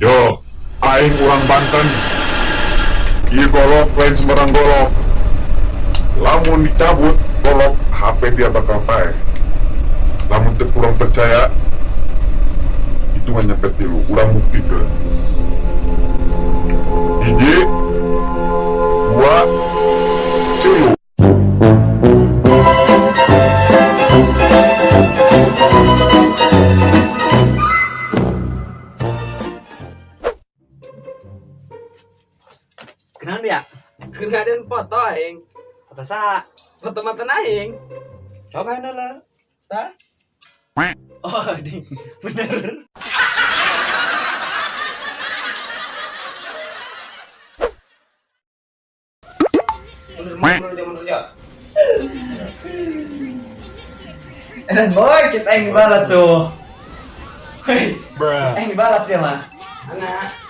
Yo, aing urang Banten. Ieu golok lain sembarang golok. Lamun dicabut golok, HP dia bakal pae. Lamun teu kurang percaya, hitungan nyampe 3, urang buktikeun. 1, 2, 3. Kenapa ya? Kenaden foto aing. Foto sa? Foto mantan aing. Coba lah. Tah? Oh, ding. Bener. Mundur zaman kerja. Dan boy, chat aing dibalas tuh. Hei, aing dibalas dia mah. Anak.